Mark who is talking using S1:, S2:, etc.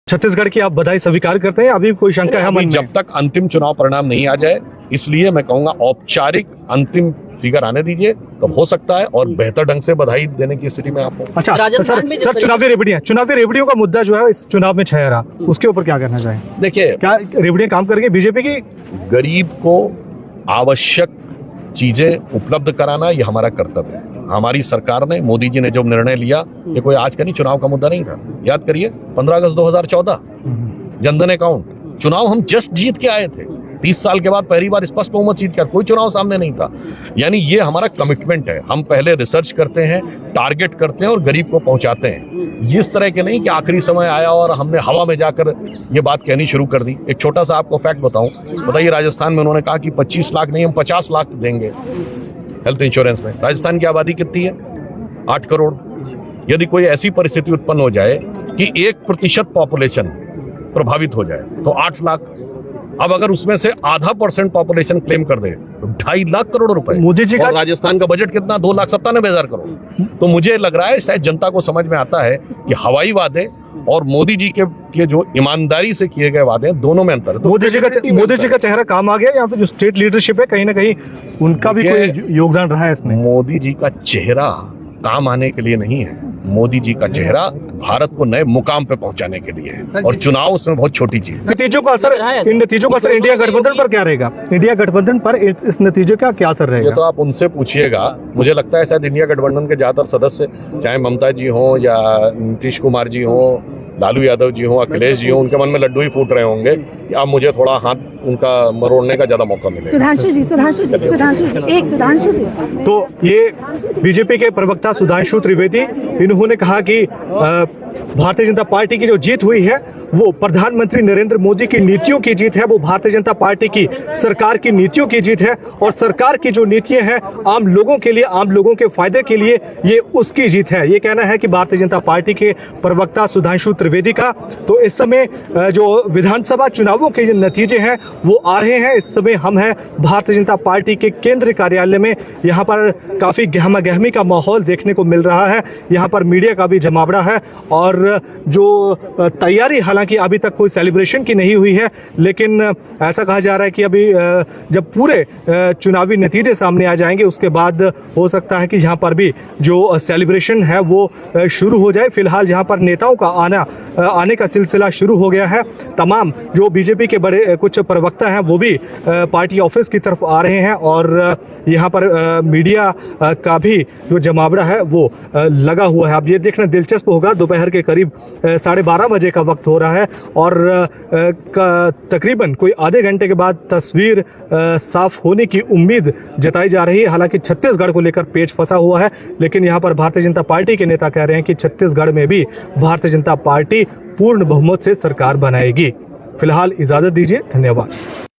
S1: छत्तीसगढ़ की आप बधाई स्वीकार करते हैं? अभी कोई शंका है मन में?
S2: जब तक अंतिम चुनाव परिणाम नहीं आ जाए, इसलिए मैं कहूंगा औपचारिक अंतिम फिगर आने दीजिए, तब हो सकता है और बेहतर ढंग से बधाई देने की स्थिति में आपको।
S1: अच्छा सर चुनावी रेवड़ियों का मुद्दा जो है इस चुनाव में छाया रहा, उसके ऊपर क्या कहना चाहें?
S2: देखिए,
S1: क्या रेवड़ियां काम करेंगे बीजेपी की?
S2: गरीब को आवश्यक चीजें उपलब्ध कराना ये हमारा कर्तव्य है। हमारी सरकार ने, मोदी जी ने जो निर्णय लिया, ये कोई आज का नहीं, चुनाव का मुद्दा नहीं था। याद करिए 15 अगस्त 2014 जनधन अकाउंट, चुनाव हम जस्ट जीत के आए थे। 30 साल के बाद पहली बार स्पष्ट बहुमत जीत के, कोई चुनाव सामने नहीं था। यानी ये हमारा कमिटमेंट है। हम पहले रिसर्च करते हैं, टारगेट करते हैं और गरीब को पहुंचाते हैं। इस तरह के नहीं कि आखिरी समय आया और हमने हवा में जाकर ये बात कहनी शुरू कर दी। एक छोटा सा आपको फैक्ट बताऊं, बताइए, राजस्थान में उन्होंने कहा कि 25 लाख नहीं, हम 50 लाख देंगे हेल्थ इंश्योरेंस में। राजस्थान की आबादी कितनी है? 8 करोड़। यदि कोई ऐसी परिस्थिति उत्पन्न हो जाए कि 1% पॉपुलेशन प्रभावित हो जाए तो 8 लाख। अब अगर उसमें से आधा % पॉपुलेशन क्लेम कर दे तो 2.5 लाख करोड़ रुपए।
S1: मोदी जी का
S2: राजस्थान का बजट कितना? 2,97,000 करोड़। तो मुझे लग रहा है शायद जनता को समझ में आता है कि हवाई वादे और मोदी जी के जो ईमानदारी से किए गए वादे हैं, दोनों में अंतर है। तो
S1: मोदी जी का चेहरा काम आ गया, या फिर जो स्टेट लीडरशिप है कहीं ना कहीं उनका भी कोई योगदान रहा है इसमें? मोदी
S2: जी का चेहरा काम आने के लिए नहीं है। मोदी जी का चेहरा भारत को नए मुकाम पे पहुंचाने के लिए है, और चुनाव उसमें बहुत छोटी चीज है।
S1: इन नतीजों का असर इंडिया गठबंधन पर क्या रहेगा? इंडिया गठबंधन पर इस नतीजे का क्या असर रहेगा?
S2: ये तो आप उनसे पूछिएगा। मुझे लगता है शायद इंडिया गठबंधन के ज्यादातर सदस्य, चाहे ममता जी हो या नीतीश कुमार जी हो, लालू यादव जी हो, अखिलेश जी हो, उनके मन में लड्डू ही फूट रहे होंगे कि अब मुझे थोड़ा हाथ उनका मरोड़ने का ज्यादा मौका मिलेगा।
S3: सुधांशु जी।
S1: तो ये बीजेपी के प्रवक्ता सुधांशु त्रिवेदी, इन्होंने कहा कि भारतीय जनता पार्टी की जो जीत हुई है वो प्रधानमंत्री नरेंद्र मोदी की नीतियों की जीत है, वो भारतीय जनता पार्टी की सरकार की नीतियों की जीत है, और सरकार की जो नीतियां हैं आम लोगों के लिए, आम लोगों के फायदे के लिए, ये उसकी जीत है। ये कहना है कि भारतीय जनता पार्टी के प्रवक्ता सुधांशु त्रिवेदी का। तो इस समय जो विधानसभा चुनावों के नतीजे हैं वो आ रहे हैं। इस समय हम हैं भारतीय जनता पार्टी के केंद्रीय कार्यालय में। यहाँ पर काफी गहमा गहमी का माहौल देखने को मिल रहा है। यहाँ पर मीडिया का भी जमावड़ा है, और जो तैयारी हालांकि अभी तक कोई सेलिब्रेशन की नहीं हुई है, लेकिन ऐसा कहा जा रहा है कि अभी जब पूरे चुनावी नतीजे सामने आ जाएंगे उसके बाद हो सकता है कि यहाँ पर भी जो सेलिब्रेशन है वो शुरू हो जाए। फिलहाल यहाँ पर नेताओं का आने का सिलसिला शुरू हो गया है। तमाम जो बीजेपी के बड़े कुछ प्रवक्ता हैं वो भी पार्टी ऑफिस की तरफ आ रहे हैं, और यहाँ पर मीडिया का भी जो जमावड़ा है वो लगा हुआ है। अब ये देखना दिलचस्प होगा, दोपहर के करीब 12:30 बजे का वक्त हो रहा है, और तकरीबन कोई आधे घंटे के बाद तस्वीर साफ होने की उम्मीद जताई जा रही है। हालांकि छत्तीसगढ़ को लेकर पेच फंसा हुआ है, लेकिन यहाँ पर भारतीय जनता पार्टी के नेता कह रहे हैं कि छत्तीसगढ़ में भी भारतीय जनता पार्टी पूर्ण बहुमत से सरकार बनाएगी। फिलहाल इजाजत दीजिए, धन्यवाद।